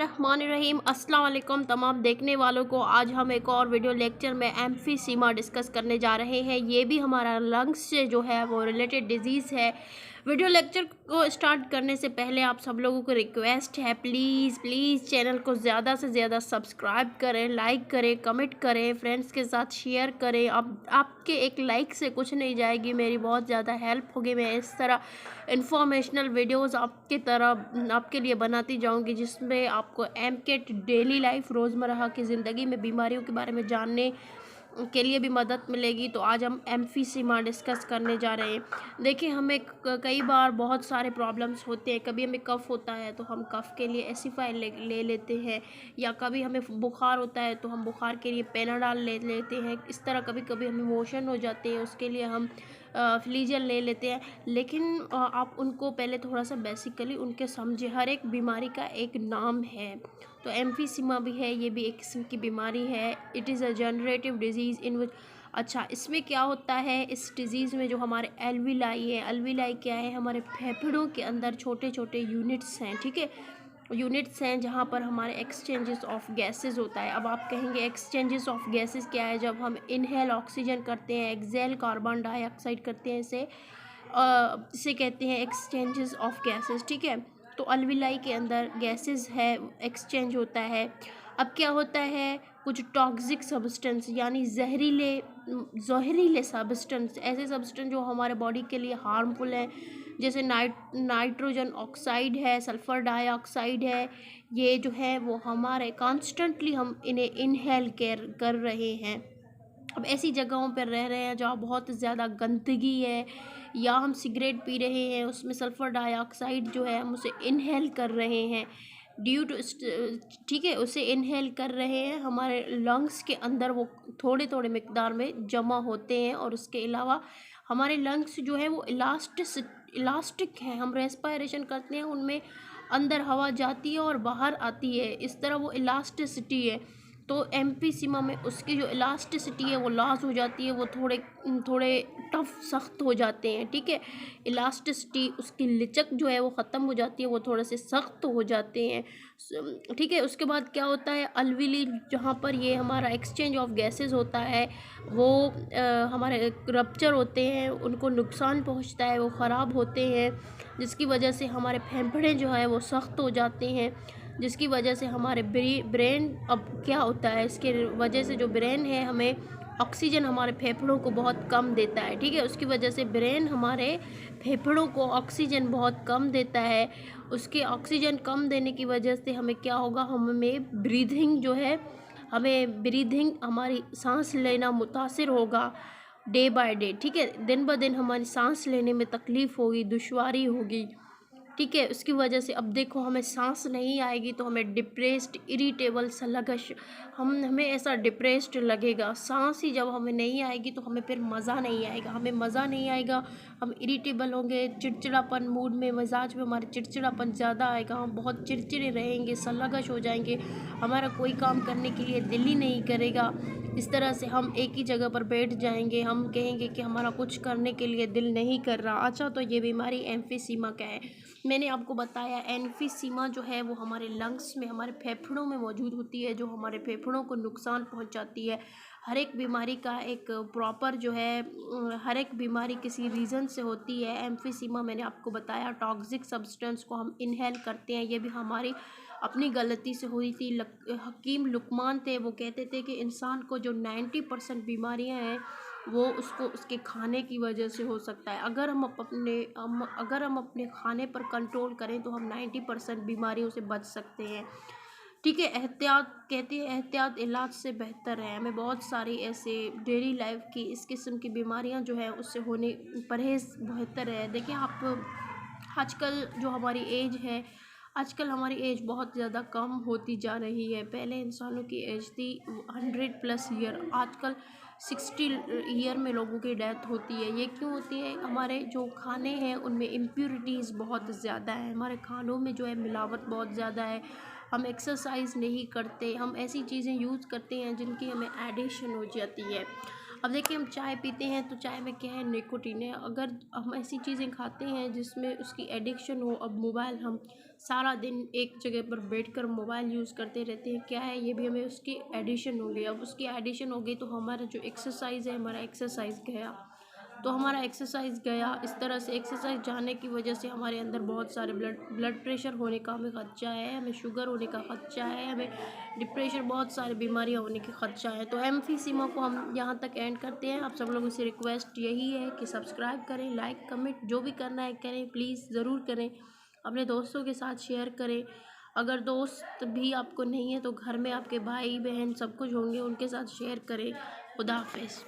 बिस्मिल्लाहिर्रहमानिर्रहीम। अस्सलाम वालेकुम तमाम देखने वालों को। आज हम एक और वीडियो लेक्चर में एम्फीसीमा डिस्कस करने जा रहे हैं। ये भी हमारा लंग्स से जो है वो रिलेटेड डिजीज़ है। वीडियो लेक्चर को स्टार्ट करने से पहले आप सब लोगों को रिक्वेस्ट है, प्लीज़ चैनल को ज़्यादा से ज़्यादा सब्सक्राइब करें, लाइक करें, कमेंट करें, फ्रेंड्स के साथ शेयर करें। अब आपके एक लाइक से कुछ नहीं जाएगी, मेरी बहुत ज़्यादा हेल्प होगी। मैं इस तरह इंफॉर्मेशनल वीडियोस आपके लिए बनाती जाऊंगी जिसमें आपको एमकेट डेली लाइफ रोज़मर्रा की ज़िंदगी में बीमारियों के बारे में जानने के लिए भी मदद मिलेगी। तो आज हम एम्फीसीमा डिस्कस करने जा रहे हैं। देखिए, हमें कई बार बहुत सारे प्रॉब्लम्स होते हैं। कभी हमें कफ़ होता है तो हम कफ़ के लिए एसिफाई ले लेते हैं, या कभी हमें बुखार होता है तो हम बुखार के लिए पेनाडाल ले लेते हैं। इस तरह कभी कभी हमें मोशन हो जाते हैं, उसके लिए हम फ्लीजल ले लेते हैं। लेकिन आप उनको पहले थोड़ा सा बेसिकली उनके समझे। हर एक बीमारी का एक नाम है। तो एम्फीसीमा भी है, ये भी एक किस्म की बीमारी है। It is a generative disease in which. अच्छा, इसमें क्या होता है, इस डिज़ीज़ में जो हमारे एल्विलाई है, एल्विलाई क्या है, हमारे फेफड़ों के अंदर छोटे छोटे यूनिट्स हैं, ठीक है, यूनिट्स हैं जहाँ पर हमारे एक्सचेंजेस ऑफ गैसेस होता है। अब आप कहेंगे एक्सचेंजेस ऑफ गैसेस क्या है? जब हम इनहेल ऑक्सीजन करते हैं, एक्सेल कार्बन डाइऑक्साइड करते हैं, इसे कहते हैं एक्सचेंजेस ऑफ गैसेस, ठीक है। तो अल्विलाई के अंदर गैसेस है, एक्सचेंज होता है। अब क्या होता है, कुछ टॉक्सिक सब्सटेंस यानी जहरीले सब्सटेंस, ऐसे सब्सटेंस जो हमारे बॉडी के लिए हार्मफुल हैं, जैसे नाइट्रोजन ऑक्साइड है, सल्फ़र डाइऑक्साइड है, ये जो है वो हमारे कॉन्स्टेंटली हम इन्हें इनहेल कर रहे हैं। अब ऐसी जगहों पर रह रहे हैं जहाँ बहुत ज़्यादा गंदगी है, या हम सिगरेट पी रहे हैं, उसमें सल्फ़र डाइऑक्साइड जो है हम उसे इनहेल कर रहे हैं ड्यू टू, ठीक है, उसे इनहेल कर रहे हैं। हमारे लंग्स के अंदर वो थोड़े थोड़े मिकदार में जमा होते हैं, और उसके अलावा हमारे लंग्स जो है वो इलास्टिक है। हम रेस्पिरेशन करते हैं, उनमें अंदर हवा जाती है और बाहर आती है, इस तरह वो इलास्टिसिटी है। तो एम्फीसीमा में उसकी जो इलास्टिसिटी है वो लॉस हो जाती है, वो थोड़े थोड़े टफ सख्त हो जाते हैं, ठीक है। इलास्टिसिटी, उसकी लिचक जो है वो ख़त्म हो जाती है, वो थोड़े से सख्त हो जाते हैं, ठीक है। उसके बाद क्या होता है, अलविली जहाँ पर ये हमारा एक्सचेंज ऑफ गैसेस होता है, वो हमारे रप्चर होते हैं, उनको नुकसान पहुँचता है, वो ख़राब होते हैं, जिसकी वजह से हमारे फेफड़े जो है वो सख्त हो जाते हैं, जिसकी वजह से हमारे ब्रेन, अब क्या होता है, इसके वजह से जो ब्रेन है हमें ऑक्सीजन हमारे फेफड़ों को बहुत कम देता है, ठीक है। उसकी वजह से ब्रेन हमारे फेफड़ों को ऑक्सीजन बहुत कम देता है। उसके ऑक्सीजन कम देने की वजह से हमें क्या होगा, हमें ब्रीथिंग जो है, हमारी सांस लेना मुतासिर होगा डे बाय डे, ठीक है। दिन ब दिन हमारी सांस लेने में तकलीफ़ होगी, दुश्वारी होगी, ठीक है। उसकी वजह से अब देखो, हमें सांस नहीं आएगी तो हमें डिप्रेस्ड, इरिटेबल, सलगश, हमें ऐसा डिप्रेस्ड लगेगा। सांस ही जब हमें नहीं आएगी तो हमें फिर मज़ा नहीं आएगा, हमें मज़ा नहीं आएगा, हम इरिटेबल होंगे, चिड़चिड़ापन, मूड में, मिजाज में हमारे चिड़चिड़ापन ज़्यादा आएगा, हम बहुत चिड़चिड़े रहेंगे, सलगश हो जाएंगे, हमारा कोई काम करने के लिए दिल ही नहीं करेगा। इस तरह से हम एक ही जगह पर बैठ जाएंगे, हम कहेंगे कि हमारा कुछ करने के लिए दिल नहीं कर रहा। अच्छा, तो ये बीमारी एम्फीसीमा क्या है? मैंने आपको बताया, एम्फीसीमा जो है वो हमारे लंग्स में, हमारे फेफड़ों में मौजूद होती है, जो हमारे फेफड़ों को नुकसान पहुंचाती है। हर एक बीमारी का एक प्रॉपर जो है, हर एक बीमारी किसी रीज़न से होती है। एम्फीसीमा मैंने आपको बताया, टॉक्सिक सब्सटेंस को हम इनहेल करते हैं, ये भी हमारी अपनी गलती से हुई थी। हकीम लुकमान थे, वो कहते थे कि इंसान को जो 90% बीमारियां हैं वो उसको उसके खाने की वजह से हो सकता है। अगर हम अपने खाने पर कंट्रोल करें तो हम 90% बीमारियों से बच सकते हैं, ठीक है। एहतियात, कहते हैं एहतियात इलाज से बेहतर है। हमें बहुत सारी ऐसे डेली लाइफ की इस किस्म की बीमारियां जो है उससे होने, परहेज़ बेहतर है। देखिए, आप आजकल जो हमारी एज है, आजकल हमारी एज बहुत ज़्यादा कम होती जा रही है। पहले इंसानों की एज थी 100+ ईयर, आजकल 60 ईयर में लोगों की डेथ होती है। ये क्यों होती है? हमारे जो खाने हैं उनमें इम्प्योरिटीज़ बहुत ज़्यादा है, हमारे खानों में जो है मिलावट बहुत ज़्यादा है, हम एक्सरसाइज नहीं करते, हम ऐसी चीज़ें यूज़ करते हैं जिनकी हमें एडिक्शन हो जाती है। अब देखिए हम चाय पीते हैं तो चाय में क्या है, निकोटीन है। अगर हम ऐसी चीज़ें खाते हैं जिसमें उसकी एडिक्शन हो, अब मोबाइल हम सारा दिन एक जगह पर बैठकर मोबाइल यूज़ करते रहते हैं, क्या है ये भी हमें उसकी एडिशन हो गई। अब उसकी एडिशन हो गई तो हमारा जो एक्सरसाइज है, हमारा एक्सरसाइज गया, तो हमारा एक्सरसाइज गया। इस तरह से एक्सरसाइज जाने की वजह से हमारे अंदर बहुत सारे ब्लड प्रेशर होने का हमें खदशा है, हमें शुगर होने का खदशा है, हमें डिप्रेशन, बहुत सारी बीमारियां होने की खदशा है। तो एम्फीसीमा को हम यहाँ तक एंड करते हैं। आप सब लोगों से रिक्वेस्ट यही है कि सब्सक्राइब करें, लाइक कमेंट जो भी करना है करें, प्लीज़ ज़रूर करें। अपने दोस्तों के साथ शेयर करें। अगर दोस्त भी आपको नहीं है तो घर में आपके भाई बहन सब कुछ होंगे, उनके साथ शेयर करें। खुदा हाफिज़।